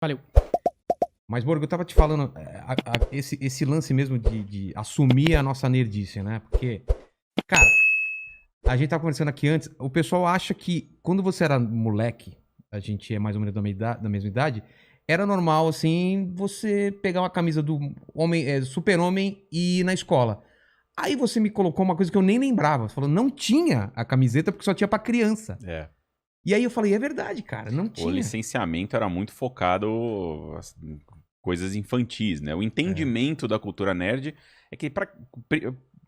Valeu. Mas, Borgo, eu tava te falando, esse lance mesmo de assumir a nossa nerdice, né? Porque, cara, a gente tava conversando aqui antes, o pessoal acha que quando você era moleque, a gente é mais ou menos da mesma idade, era normal, assim, você pegar uma camisa do Super-Homem e ir na escola. Aí você me colocou uma coisa que eu nem lembrava. Você falou, não tinha a camiseta porque só tinha pra criança. É. E aí eu falei, é verdade, cara, não O tinha. licenciamento era muito focado em coisas infantis, né? O entendimento da cultura nerd é que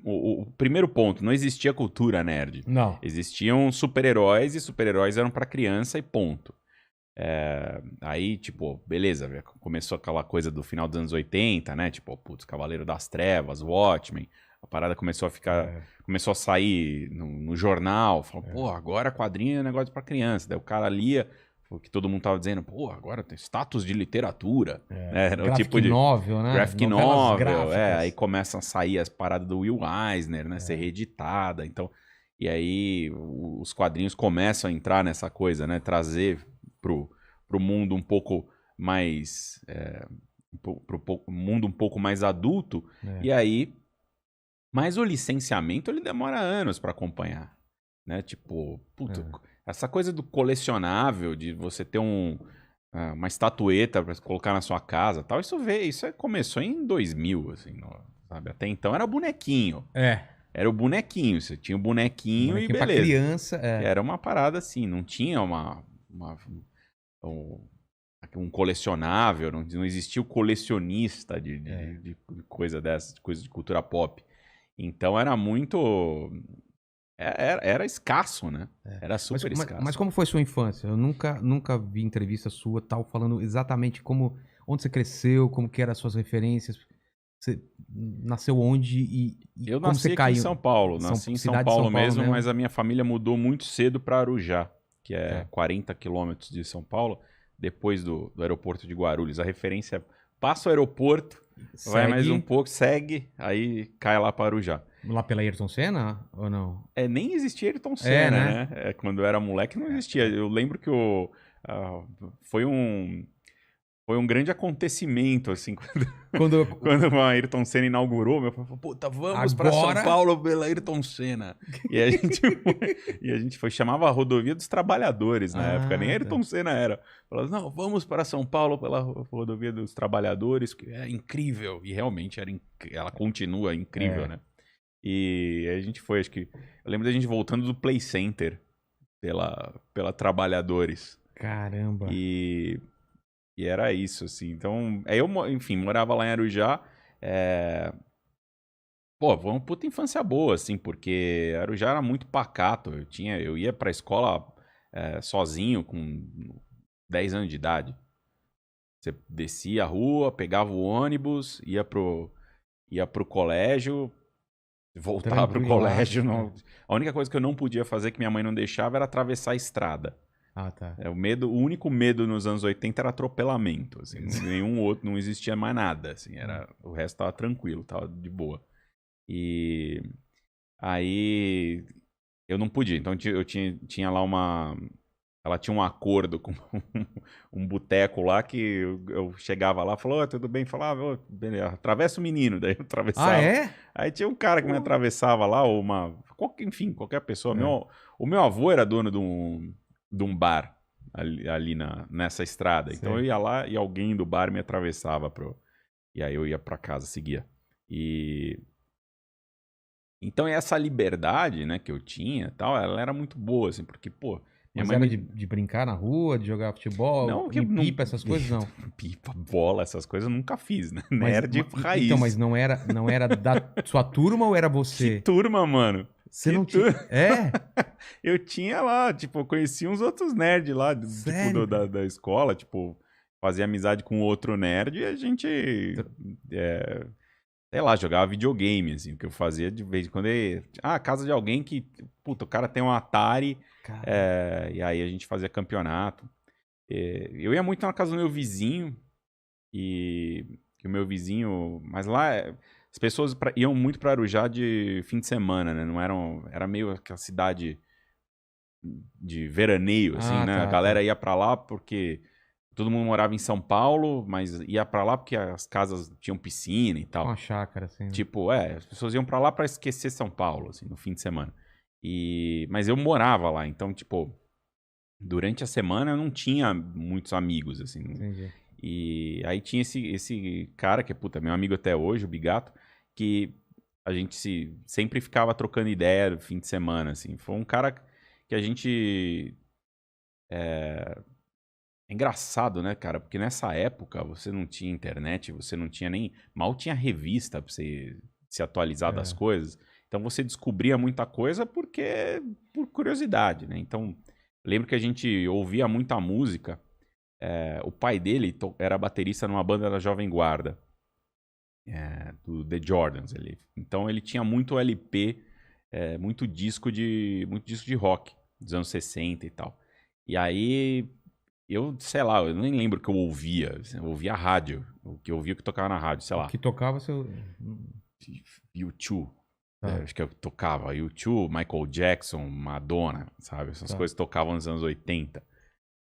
o primeiro ponto, não existia cultura nerd. Não. Existiam super-heróis e super-heróis eram pra criança e ponto. Aí, tipo, beleza, começou aquela coisa do final dos anos 80, né? Tipo, putz, Cavaleiro das Trevas, Watchmen. A parada começou a ficar. Começou a sair no jornal. Falou, pô, agora quadrinho é negócio pra criança. Daí o cara lia o que todo mundo tava dizendo, pô, agora tem status de literatura. Né? Era o tipo de. Novel, né? Graphic Novelas novel, gráficas. aí começam a sair as paradas do Will Eisner, né? Ser reeditada. Então, e aí os quadrinhos começam a entrar nessa coisa, né? Trazer pro mundo um pouco mais. Pro mundo um pouco mais adulto. E aí. Mas o licenciamento ele demora anos para acompanhar, né? Tipo, puta, essa coisa do colecionável, de você ter uma estatueta para colocar na sua casa, tal, isso começou em 2000, assim, sabe? Até então era bonequinho. Era o bonequinho, você tinha o bonequinho e beleza. Pra criança, Era uma parada assim, não tinha um colecionável, não existia o colecionista de coisa dessa, de coisa de cultura pop. Então era muito. Era escasso, né? Era super escasso. Mas como foi sua infância? Eu nunca vi entrevista sua tal falando exatamente onde você cresceu, como que eram as suas referências. Você nasceu onde eu como você caiu? Aqui em São Paulo, nasci em São Paulo mesmo, mas a minha família mudou muito cedo para Arujá, que é 40 quilômetros de São Paulo, depois do aeroporto de Guarulhos. A referência é passa o aeroporto, vai mais um pouco, segue, aí cai lá para Arujá. Lá pela Ayrton Senna ou não? Nem existia Ayrton Senna, né? Quando eu era moleque não existia. Eu lembro que foi um grande acontecimento, assim, quando o Ayrton Senna inaugurou, meu pai falou, puta, vamos para São Paulo pela Ayrton Senna. E a gente chamava a Rodovia dos Trabalhadores na época, nem Ayrton Senna era. Falava, não, vamos para São Paulo pela Rodovia dos Trabalhadores, que é incrível. E realmente ela continua incrível, né? E a gente foi, acho que... Eu lembro da gente voltando do Play Center pela Trabalhadores. Caramba! E era isso, assim. Então, aí eu, enfim, morava lá em Arujá. Pô, foi uma puta infância boa, assim, porque Arujá era muito pacato. Eu ia pra escola sozinho, com 10 anos de idade. Você descia a rua, pegava o ônibus, ia pro colégio, voltava pro colégio. A única coisa que eu não podia fazer, que minha mãe não deixava, era atravessar a estrada. Tá. O único medo nos anos 80 era atropelamento, assim, nenhum outro, não existia mais nada, assim, o resto tava tranquilo, tava de boa. E aí eu não podia, então eu tinha lá ela tinha um acordo com um boteco lá que eu chegava lá, falou, tudo bem? Falava, beleza, atravessa o menino, daí eu atravessava. Aí tinha um cara que me atravessava lá, enfim, qualquer pessoa. O meu avô era dono de um bar ali nessa estrada. Sim. Então eu ia lá e alguém do bar me atravessava e aí eu ia pra casa, seguia. Então essa liberdade, né, que eu tinha, tal, ela era muito boa, assim, porque, pô... Mas era de brincar na rua, de jogar futebol, pipa, essas coisas, não? Pipa, bola, essas coisas eu nunca fiz, né? Nerd raiz. Então, mas não era da sua turma ou era você? Que turma, mano? Você não tinha... Eu tinha lá, tipo, eu conhecia uns outros nerds lá, tipo, da escola, tipo, fazia amizade com outro nerd e a gente, sei lá, jogava videogame, assim, o que eu fazia de vez em quando. Casa de alguém que, puta, o cara tem um Atari, e aí a gente fazia campeonato. Eu ia muito na casa do meu vizinho, e o meu vizinho, mas lá... As pessoas iam muito pra Arujá de fim de semana, né? Era meio aquela cidade de veraneio, assim, né? A galera ia pra lá porque todo mundo morava em São Paulo, mas ia pra lá porque as casas tinham piscina e tal. Uma chácara, assim. Né? Tipo, as pessoas iam pra lá pra esquecer São Paulo, assim, no fim de semana. Mas eu morava lá, então, tipo, durante a semana eu não tinha muitos amigos, assim. Entendi. E aí tinha esse cara, que é, puta, meu amigo até hoje, o Bigato, que a gente sempre ficava trocando ideia no fim de semana, assim. Foi um cara que a gente... É engraçado, né, cara? Porque nessa época você não tinha internet, você não tinha nem... Mal tinha revista pra você se atualizar das coisas. Então você descobria muita coisa por curiosidade, né? Então, lembro que a gente ouvia muita música. O pai dele era baterista numa banda da Jovem Guarda, do The Jordans. Então ele tinha muito LP, muito disco de rock, dos anos 60 e tal. E aí... Eu, sei lá, eu nem lembro o que eu ouvia. Eu ouvia rádio. O que eu ouvia que tocava na rádio, sei lá. O que tocava seu... U2. Acho que eu tocava U2, Michael Jackson, Madonna, sabe? Essas coisas tocavam nos anos 80.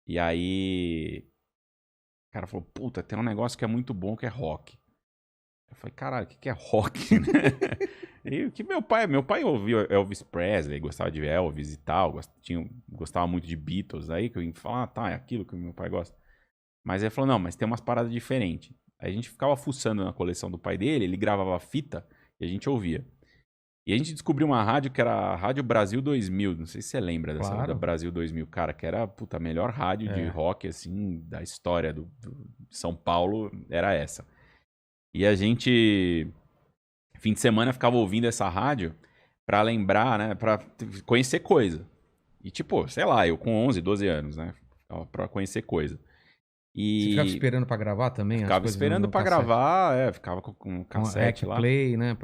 E aí... O cara falou, puta, tem um negócio que é muito bom que é rock. Eu falei, caralho, o que é rock? E que meu pai ouvia Elvis Presley, gostava de Elvis e tal, gostava muito de Beatles, aí que eu ia falar, é aquilo que meu pai gosta. Mas ele falou, não, mas tem umas paradas diferentes. Aí a gente ficava fuçando na coleção do pai dele, ele gravava fita e a gente ouvia. E a gente descobriu uma rádio que era a Rádio Brasil 2000, não sei se você lembra dessa da Brasil 2000, cara, que era a melhor rádio de rock, assim, da história de São Paulo, era essa. E a gente, fim de semana, ficava ouvindo essa rádio pra lembrar, né? Pra conhecer coisa. E tipo, sei lá, eu com 11, 12 anos, né? Pra conhecer coisa. E você ficava esperando pra gravar também? Ficava esperando pra gravar, ficava com cassete lá. Play, né?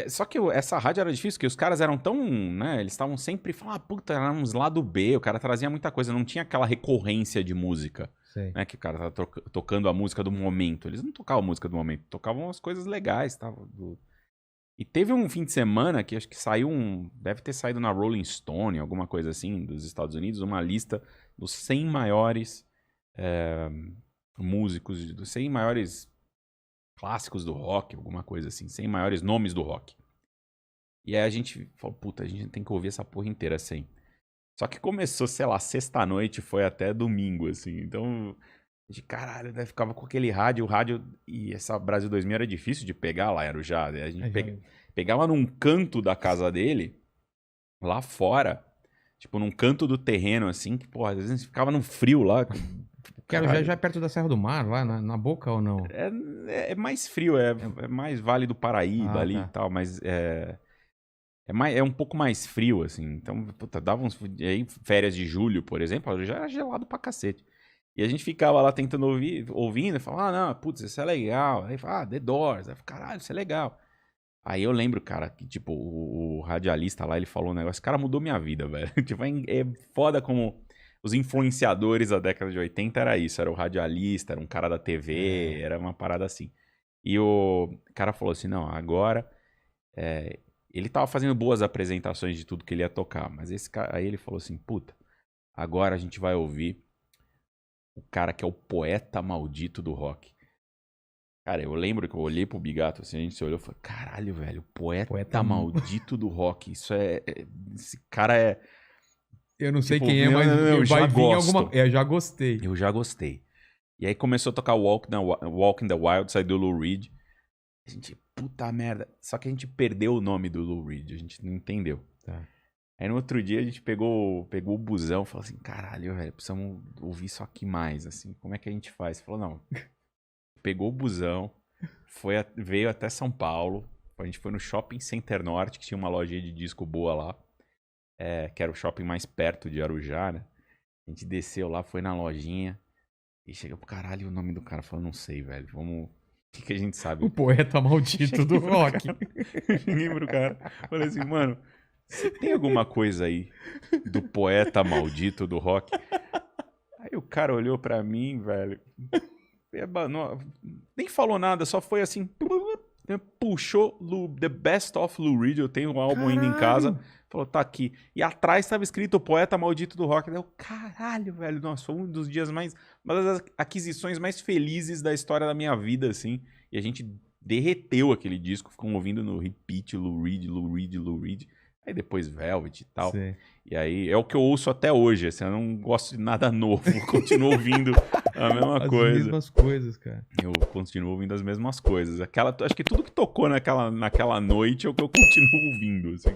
Só que essa rádio era difícil, porque os caras eram tão, né? Eles estavam sempre falando, puta, eram uns lado B, o cara trazia muita coisa, não tinha aquela recorrência de música. Né, que o cara tá tocando a música do momento. Eles não tocavam a música do momento, tocavam as coisas legais. E teve um fim de semana que acho que saiu deve ter saído na Rolling Stone, alguma coisa assim, dos Estados Unidos, uma lista dos 100 maiores músicos, dos 100 maiores clássicos do rock, alguma coisa assim, 100 maiores nomes do rock. E aí a gente falou, puta, a gente tem que ouvir essa porra inteira 100. Só que começou, sei lá, sexta-noite, foi até domingo, assim. Então, a gente, caralho, né? Ficava com aquele rádio, o rádio... E essa Brasil 2000 era difícil de pegar lá, era já. A gente pegava num canto da casa dele, lá fora, tipo, num canto do terreno, assim, que, porra, às vezes ficava num frio lá. Quero já perto da Serra do Mar, lá na Boca ou não? É mais frio, é mais Vale do Paraíba ali e tal, mas é um pouco mais frio, assim. Então, puta, dava uns... Aí, férias de julho, por exemplo, já era gelado pra cacete. E a gente ficava lá tentando ouvindo, e falava, não, putz, isso é legal. Aí fala, The Doors. Aí, caralho, isso é legal. Aí eu lembro, cara, que, tipo, o radialista lá, ele falou um negócio, cara, mudou minha vida, velho. Tipo, é foda como os influenciadores da década de 80 era isso. Era o radialista, era um cara da TV, era uma parada assim. E o cara falou assim, não, agora... Ele tava fazendo boas apresentações de tudo que ele ia tocar, mas esse cara, aí ele falou assim, puta, agora a gente vai ouvir o cara que é o poeta maldito do rock. Cara, eu lembro que eu olhei pro Bigato, assim, a gente se olhou e falou, caralho, velho, poeta maldito do rock, isso esse cara é... Eu não sei quem é, mas eu já gosto. Eu já gostei. Eu já gostei. E aí começou a tocar Walk in the Wild, saiu do Lou Reed. A gente, puta merda. Só que a gente perdeu o nome do Lou Reed, a gente não entendeu. Tá. Aí no outro dia a gente pegou o busão e falou assim, caralho, velho, precisamos ouvir isso aqui mais, assim, como é que a gente faz? Falou, não. Pegou o busão, veio até São Paulo, a gente foi no Shopping Center Norte, que tinha uma lojinha de disco boa lá, que era o shopping mais perto de Arujá, né? A gente desceu lá, foi na lojinha, e chegou pro caralho o nome do cara, falou, não sei, velho, vamos... O que a gente sabe? O poeta maldito do rock. Cheguei pro cara. Falei assim, mano, você tem alguma coisa aí do poeta maldito do rock? Aí o cara olhou pra mim, velho. Nem falou nada, só foi assim. puxou The Best of Lou Reed, eu tenho um álbum ainda em casa. Falou, tá aqui. E atrás estava escrito o Poeta Maldito do Rock. Daí eu, caralho, velho, nossa, foi um dos dias mais... Uma das aquisições mais felizes da história da minha vida, assim. E a gente derreteu aquele disco, ficou ouvindo no repeat, Lou Reed, Lou Reed, Lou Reed. Aí depois Velvet e tal. Sim. E aí é o que eu ouço até hoje, assim, eu não gosto de nada novo, continuo ouvindo a mesma coisa. As mesmas coisas, cara. Eu continuo ouvindo as mesmas coisas. Acho que tudo que tocou naquela noite é o que eu continuo ouvindo, assim.